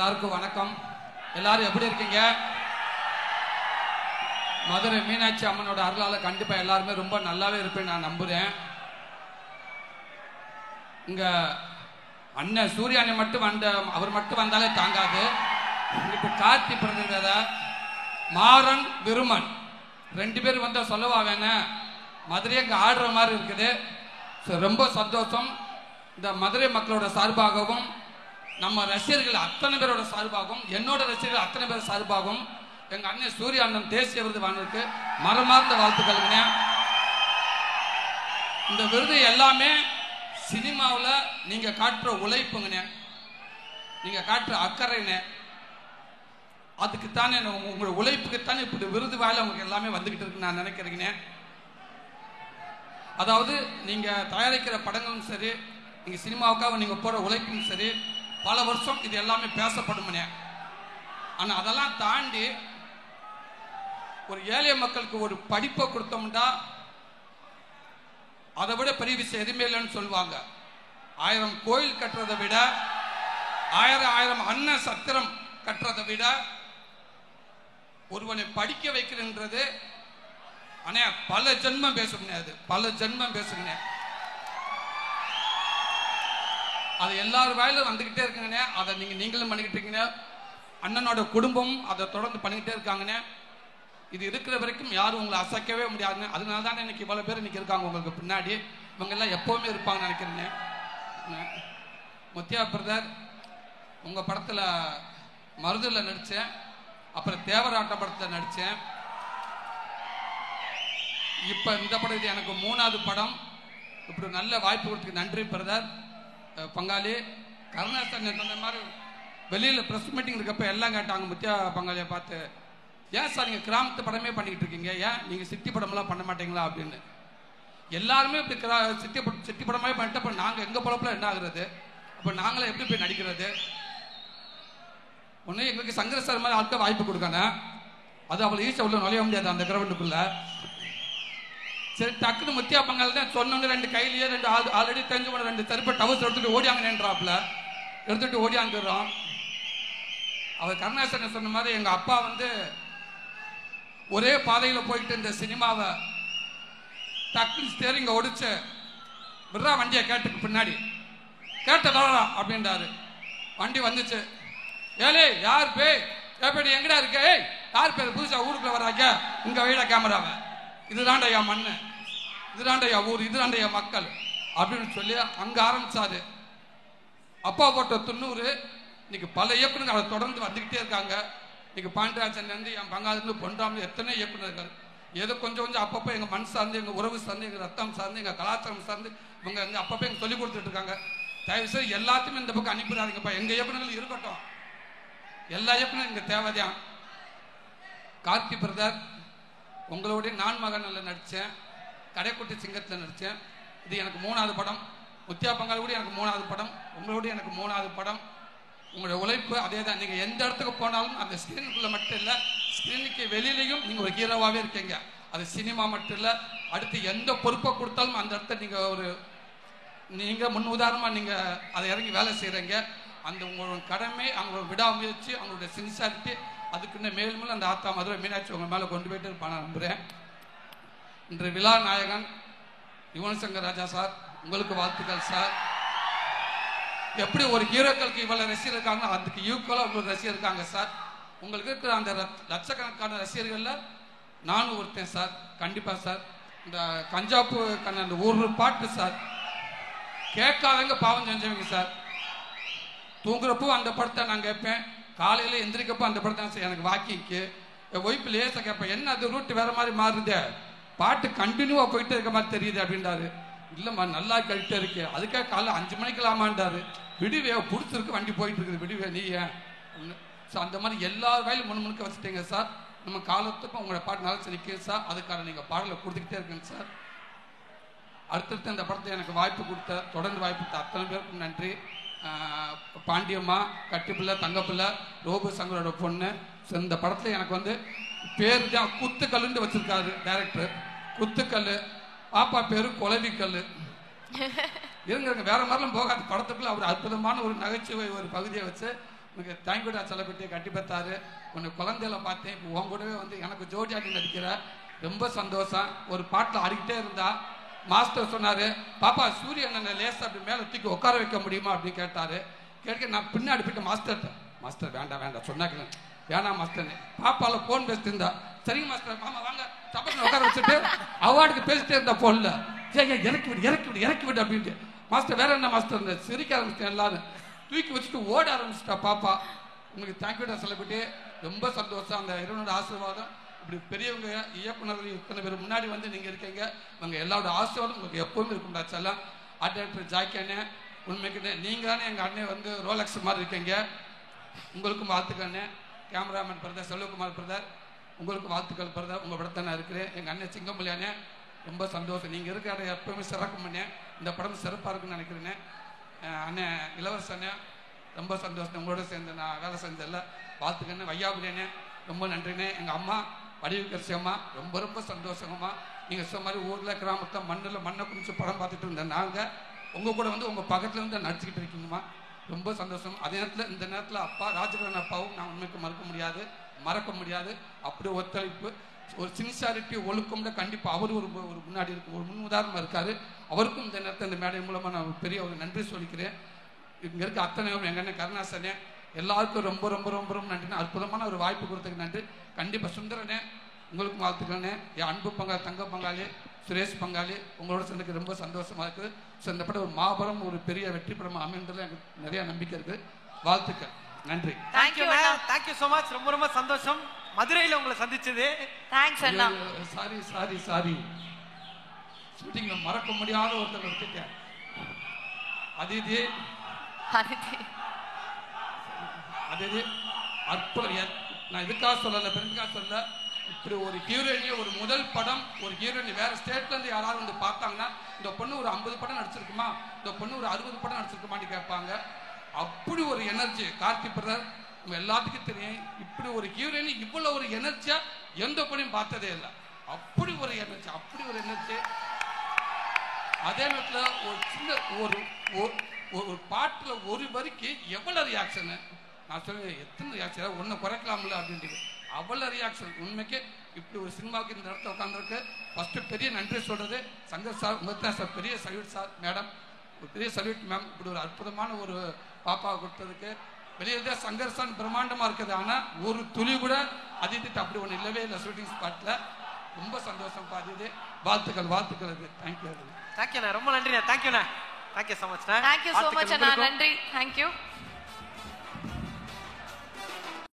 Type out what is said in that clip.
எல்லாருக்கும் வணக்கம். எல்லாரும் எப்படி இருக்கீங்க? மதுரை மீனாட்சி அம்மனோட அருளால கண்டிப்பா எல்லாருமே ரொம்ப நல்லாவே இருப்பேன் நான் நம்புறேன். இங்க அண்ணன் சூர்யானை மட்டும் அவர் மட்டும் வந்தாலே தாங்காது. இப்ப கார்த்தி பிரதிநித மாறன் விருமன் 2 பேர் வந்தா சொல்லவா வேணா? மதுரையை இங்க ஆடுற மாதிரி இருக்குது. ரொம்ப சந்தோஷம். இந்த மதுரை மக்களோட சார்பாகவும் நம்ம ரசிகர்கள் அத்தனை பேரோட சார்பாகவும் என்னோட ரசிகர்கள் அத்தனை பேர் சார்பாகவும் எங்க அண்ணன் சூர்யா அண்ணன் தேசிய விருது வாங்கினதுக்கு மனமார்ந்த வாழ்த்துக்கள்ங்க. இந்த விருது எல்லாமே சினிமாவில் நீங்க காட்டுற உழைப்புங்கண்ணே, நீங்க காட்டுற அக்கறைண்ணே, அதுக்குத்தானே உங்களோட உழைப்புக்குத்தானே இப்படி விருது வாயில உங்களுக்கு எல்லாமே வந்துகிட்டு இருக்குன்னு நான் நினைக்கிறேங்கண்ணே. அதாவது நீங்க தயாரிக்கிற படங்களும் சரி, நீங்க சினிமாவுக்காக நீங்க போற உழைப்பும் சரி, பல வருஷம் இது எல்லாமே பேசப்படும்னே. ஆனா அதெல்லாம் தாண்டி ஒரு ஏழை மக்களுக்கு ஒரு படிப்பை கொடுத்தோம்னா அதை விட பெரிய விஷயம் எதுவுமே இல்லைன்னு சொல்லுவாங்க. 1000 கோயில் கட்டுறதை விட 1000 அன்ன சத்திரம் கட்டுறதை விட ஒருவனை படிக்க வைக்கிறன்றது அண்ணே பல ஜென்மம் பேசுங்க. அது பல ஜென்மம் பேசுங்க. அது எல்லாரும் வாயிலும் வந்துகிட்டே இருக்குங்கண்ணே. அதை நீங்களும் பண்ணிக்கிட்டு இருக்கீங்க. அண்ணனோட குடும்பம் அதை தொடர்ந்து பண்ணிக்கிட்டே இருக்காங்கண்ணே. இது இருக்கிற வரைக்கும் யாரும் உங்களை அசைக்கவே முடியாதுன்னு. அதனால தான் இன்னைக்கு இவ்வளவு பேர் இன்னைக்கு இருக்காங்க உங்களுக்கு பின்னாடி. இவங்க எல்லாம் எப்பவுமே இருப்பாங்க நினைக்கிறேன். முத்தியா பிரதர் உங்க படத்துல மருதுல நடிச்சேன், அப்புறம் தேவராட்ட படத்துல நடிச்சேன். இப்ப இந்த படம் இது எனக்கு 3வது படம். இப்படி நல்ல வாய்ப்பு கொடுத்துக்கு நன்றி பிரதர். பங்காளி கருணாசன் சொன்ன மாதிரி வெளியில பிரஸ் மீட்டிங் இருக்கப்ப எல்லாம் கேட்டாங்க முத்தியா பங்காளியை பார்த்து, ஏன் சார் நீங்க கிராமத்து படமே பண்ணிக்கிட்டு இருக்கீங்க, ஏன் நீங்க சிட்டி படமெல்லாம் பண்ண மாட்டீங்களா அப்படின்னு. எல்லாருமே இப்படி சிட்டி படமே பண்ணிட்டு அப்ப நாங்க எங்க பொழப்புல என்ன ஆகுறது, அப்ப நாங்களே எப்படி போய் நடிக்கிறது. ஒண்ணு எங்களுக்கு சங்கர சார் மாதிரி ஆட்கள் வாய்ப்பு கொடுக்கணும். அது அவ்வளவு ஈஸியா உள்ள நுழைய முடியாது அந்த கிரவுண்டுக்குள்ள. சரி டக்குனு முத்தியா பங்காளி தான் சொன்னோன்னு 2 கையிலேயே 2 ஆல்ரெடி தெரிஞ்சு 2 செருப்பை டவர்ஸ் எடுத்துட்டு ஓடியாங்கன்றாப்ல எடுத்துட்டு ஓடியாந்துடுறோம். அவர் கருணாசன் சொன்ன மாதிரி எங்க அப்பா ஒரே பாதையில போயிட்டு இந்த சினிமாவை டக்குனு ஸ்டேரிங்க ஒடிச்சு விட்றா வண்டியை கேட்டுக்கு பின்னாடி கேட்ட வரா அப்படின்றாரு. வண்டி வந்துச்சு. ஏலே யார் பே எப்படி எங்கடா இருக்க, யார் பேர் புதுசா ஊருக்குள்ள வர்றாங்க, இங்க வைடா கேமராவை, இதுதான்டையா மண்ணு, இதுதான்டையா ஊர், இதுதான்டையா மக்கள் அப்படின்னு சொல்லி அங்க ஆரம்பிச்சாரு. அப்பா போட்ட 90 இன்னைக்கு பல இயக்குநர்கள் அதை தொடர்ந்து வந்துகிட்டே இருக்காங்க. இன்னைக்கு பாண்டியராஜன் என் பங்காளி பொன்றாமல் எத்தனை இயக்குநர்கள் ஏதோ கொஞ்சம் கொஞ்சம் அப்பப்போ எங்க மண் சார்ந்து, எங்க உறவு சார்ந்து, எங்க ரத்தம் சார்ந்து, எங்க கலாச்சாரம் சார்ந்து இவங்க அப்பப்போ எங்க சொல்லி கொடுத்துட்டு இருக்காங்க. தயவு செய்து எல்லாத்தையுமே இந்த பக்கம் அனுப்பிடாதீங்கப்பா. எங்க இயக்குநர்கள் இருக்கட்டும், எல்லா இயக்குநரும் இங்க தேவைதான். கார்த்தி பிரதர் உங்களோட நான் மகன்ல நடிச்சேன், கடைக்குட்டி சிங்கத்தில் நடிச்சேன். இது எனக்கு 3வது படம். முத்தியா பங்காளி கூட எனக்கு 3வது படம், உங்களோட எனக்கு 3வது படம். உங்களுடைய உழைப்பு அதே தான். நீங்க எந்த இடத்துக்கு போனாலும் அந்த ஸ்கிரீனுக்குள்ள மட்டும் இல்லை, ஸ்கிரீனுக்கு வெளியிலையும் நீங்க ஒரு ஹீரோவாகவே இருக்கீங்க. அது சினிமா மட்டும் இல்லை, அடுத்து எந்த பொறுப்பை கொடுத்தாலும் அந்த இடத்த நீங்க முன் உதாரணமா நீங்க அதை இறங்கி வேலை செய்யறீங்க. அந்த உங்களோட கடமை, அவங்களோட விடாமுயற்சி, அவங்களுடைய சின்சாரிட்டி, அதுக்குன்னு மேலும் அந்த ஆத்தா மதுரை மீனாட்சி உங்க மேல கொண்டு போயிட்டு இருப்பான நம்புறேன். இன்று விழா நாயகன் யுவன் சங்கர் ராஜா சார், உங்களுக்கு வாழ்த்துக்கள் சார். எப்படி ஒரு ஹீரோக்களுக்கு இவ்வளவு ரசிகர் இருக்காங்க, அதுக்கு ஈக்குவலா உங்களுக்கு ரசிகர் இருக்காங்க சார். உங்களுக்கு இருக்கிற அந்த லட்சக்கணக்கான ரசிகர்கள்ல நானும் ஒருத்தன் சார். கண்டிப்பா சார். இந்த கஞ்சாப்பு அந்த ஒரு பாட்டு சார் கேட்காதவங்க பாவம் செஞ்சவங்க சார். தூங்குறப்போ அந்த படத்தை நான் கேட்பேன், காலையில எந்திரிக்கப்போ அந்த படத்தை சார். எனக்கு வாக்கிங்க்கு என் ஒய்ஃபு லேசா கேட்பேன், என்ன அது ரூட் வேற மாதிரி மாறுது, பாட்டு கண்டினியூவா போயிட்டே இருக்க மாதிரி தெரியுது அப்படின்றாரு. இல்லம்மா நல்லா கழிட்டே இருக்கு, அதுக்காக காலைல 5 மணிக்கலாமான்றாரு. விடுவே பிடிச்சிருக்கு, வண்டி போயிட்டு இருக்குது, விடுவே நீ ஏன். ஸோ அந்த மாதிரி எல்லா வயலும் முன்னுக்க வச்சுட்டீங்க சார். நம்ம காலத்துக்கும் உங்களோட பாட்டு நல்லா நிற்குது சார். அதுக்காக நீங்கள் பாடலை கொடுத்துக்கிட்டே இருக்குங்க சார். அடுத்தடுத்து இந்த படத்தை எனக்கு வாய்ப்பு கொடுத்த, தொடர்ந்து வாய்ப்பு கொடுத்த அத்தனை பேருக்கும் நன்றி. பாண்டியம்மா, கட்டிப்பிள்ளை, தங்கப்பிள்ளை, ரோபு சங்கரோட பொண்ணு. ஸோ இந்த படத்தில் எனக்கு பேர் தான் குத்துக்கல்லுன்னு வச்சிருக்காரு டைரக்டர். குத்துக்கல். பாப்பா பேரு குலவிக்கல். இருங்க வேற மாதிரிலாம் போகாது. படத்துக்குள்ள அவர் அற்புதமான ஒரு நகைச்சுவை ஒரு பகுதியை வச்சு உனக்கு தேங்க்யூடா செல்லப்பட்டு கட்டி பார்த்தாரு. உனக்கு குழந்தையில பார்த்தேன், இப்போ உன் கூடவே வந்து எனக்கு ஜோடியாடி நடிக்கிற, ரொம்ப சந்தோஷம். ஒரு பாட்டில் ஆடிக்கிட்டே இருந்தா மாஸ்டர் சொன்னாரு, பாப்பா சூரியன் லேசா அப்படி மேலே தூக்கி உட்கார வைக்க முடியுமா அப்படின்னு கேட்டாரு. கேட்க நான் பின்னாடி போயிட்டு மாஸ்டர் வேண்டாம் வேண்டாம் சொன்னாக்கல, வேணாம் மாஸ்டர். பாப்பால போன் பேசிட்டு இருந்தா, சரிங்க மாஸ்டர் மாமா வாங்க தப்பத்தில் உட்கார வச்சுட்டு அவார்டுக்கு பேசிட்டே இருந்தா போன்ல, இறக்கி விடு இறக்கி விடு இறக்கி விடு அப்படின்ட்டு. மாஸ்டர் வேற என்ன மாஸ்டர், சிரிக்க ஆரம்பிச்சிட்டேன். எல்லாரும் தூக்கி வச்சுட்டு ஓட ஆரம்பிச்சிட்டா பாப்பா. உங்களுக்கு தேங்க்யூடா சொல்லப்பட்டு ரொம்ப சந்தோஷம். அந்த இறைவனோட ஆசீர்வாதம் இப்படி பெரியவங்க இயக்குநர்கள் இத்தனை பேர் முன்னாடி வந்து நீங்க இருக்கீங்க, உங்க எல்லாரோட ஆசீர்வாதம் உங்களுக்கு எப்பவுமே இருக்கும்டா செல்லம். ஆர்ட் ஜாக்கி அண்ணன், உண்மைக்கு நீங்க தானே எங்க அண்ணன் வந்து ரோலக்ஸ் மாதிரி இருக்கீங்க. உங்களுக்கும் வாழ்த்துக்கள் அண்ணன். கேமராமேன் பிரதர் செல்வகுமார் பிரதர், உங்களுக்கு வாழ்த்துக்கள் பிரதர். உங்க படத்தை நான் இருக்கிறேன். எங்க அண்ணன் சிங்கம்பள்ளி அண்ணன், ரொம்ப சந்தோஷம். நீங்க இருக்கிற இடம் எப்பவுமே சிறக்கும் அண்ணன். இந்த படம் சிறப்பா இருக்குன்னு நினைக்கிறேன். அண்ணன் இளவரச அண்ணன், ரொம்ப சந்தோஷம். உங்களோட சேர்ந்து நான் வேலை செஞ்சதில்ல, வாழ்த்துக்கண்ணே. வையாபுரி அண்ணன், ரொம்ப நன்றிண்ணே. எங்க அம்மா வடிவுக்கரசியம்மா, ரொம்ப ரொம்ப சந்தோஷங்கம்மா. நீங்கள் சொன்ன மாதிரி ஊரில் கிராமத்தில் மண்ணை குடிச்சு படம் பார்த்துட்டு இருந்தேன். நாங்கள் உங்கள் கூட வந்து உங்கள் பக்கத்தில் வந்து நடிச்சுக்கிட்டு இருக்கீங்கம்மா, ரொம்ப சந்தோஷம். அதே நேரத்தில் இந்த நேரத்தில் அப்பா ராஜகரன் அப்பாவும் நான் உண்மைக்கு மறக்க முடியாது. அப்படி ஒத்துழைப்பு, ஒரு சின்சியாரிட்டி ஒழுக்கம்ல கண்டிப்பாக அவர் ஒரு முன்னாடி இருக்கு, ஒரு முன் உதாரணமாக இருக்காரு. அவருக்கும் இந்த நேரத்தில் இந்த மேடை மூலமாக நான் பெரிய ஒரு நன்றி சொல்லிக்கிறேன். இங்கே இருக்க அத்தனை எங்கள் அண்ணன் கருணாசனே, எல்லாருக்கும் ரொம்ப ரொம்ப ரொம்ப ரொம்ப நன்றி. அற்புதமான ஒரு வாய்ப்பு கொடுத்ததுக்கு நன்றி. கண்டிப்பாக சுந்தரனே, உங்களுக்கும் வாழ்த்துக்கண்ணே. என் அன்பு தங்க பங்காளி சுரேஷ் பங்காளி, உங்களோட சேர்ந்துக்கு ரொம்ப சந்தோஷமா இருக்குது. ஸோ இந்த படம் ஒரு மாபெரும் ஒரு பெரிய வெற்றி படம் அமைந்ததில் எனக்கு நிறைய நம்பிக்கை இருக்குது. வாழ்த்துக்கள், நன்றி. Thank you thank you so much. ரொம்ப ரொம்ப சந்தோஷம் மதுரையில் உங்களை சந்திச்சது. தேங்க்ஸ் அண்ணா. சாரி ஷூட்டிங்ல மறக்க முடியாத ஒருத்தர் விட்டுட்டேன். அதிதி அற்புதம். நான் இதுக்காக சொல்லல, பெருமைக்காக சொல்லல. இப்படி ஒரு ஹீரோயினி, ஒரு முதல் படம், ஒரு ஹீரோயினி வேற ஸ்டேட்ல இருந்து யாராவது வந்து பார்த்தாங்கன்னா, இந்த பொண்ணு ஒரு 50 படம் நடிச்சிருக்குமா, இந்த பொண்ணு ஒரு 60 படம் நடிச்சிருக்குமான்னு கேட்பாங்க. அப்படி ஒரு எனர்ஜி கார்த்தி பிரதர், உங்க எல்லாத்துக்கும் தெரியும். இப்படி ஒரு ஹீரோயினி இவ்வளவு ஒரு எனர்ஜியா எந்த பொண்ணையும் பார்த்ததே இல்லை. அப்படி ஒரு எனர்ஜி. அதே நேரத்தில் ஒரு சின்ன ஒரு பாட்டுல ஒரு வரிக்கு எவ்வளவு ரியாக்ஷன், நான் சொல்லுவேன் எத்தனை ரியாக்ஷன், ஒன்னும் குறைக்கலாம்ல அப்படின்ட்டு அவ்வளவு ரியாக்ஷன். உண்மைக்கு இப்படி ஒரு சினிமாவுக்கு இந்த இடத்துல உட்காந்துருக்கு. ஃபர்ஸ்ட் பெரிய நன்றி சொல்றது சங்கர் சார், உங்களுக்கு தான் சார். பெரிய சல்யூட் சார், மேடம், ஒரு பெரிய சல்யூட் மேம். இப்படி ஒரு அற்புதமான ஒரு பாப்பாவை கொடுத்ததுக்கு. வெளியே சங்கர் சார் பிரம்மாண்டமா இருக்குது, ஆனா ஒரு துளி கூட அதிதிட்டு அப்படி ஒன்று இல்லவே இல்லை ஷூட்டிங் ஸ்பாட்ல. ரொம்ப சந்தோஷம் பாதிது. வாழ்த்துக்கள். தேங்க்யூ. ரொம்ப நன்றி. Thank you so much. நன்றி. தேங்க்யூ.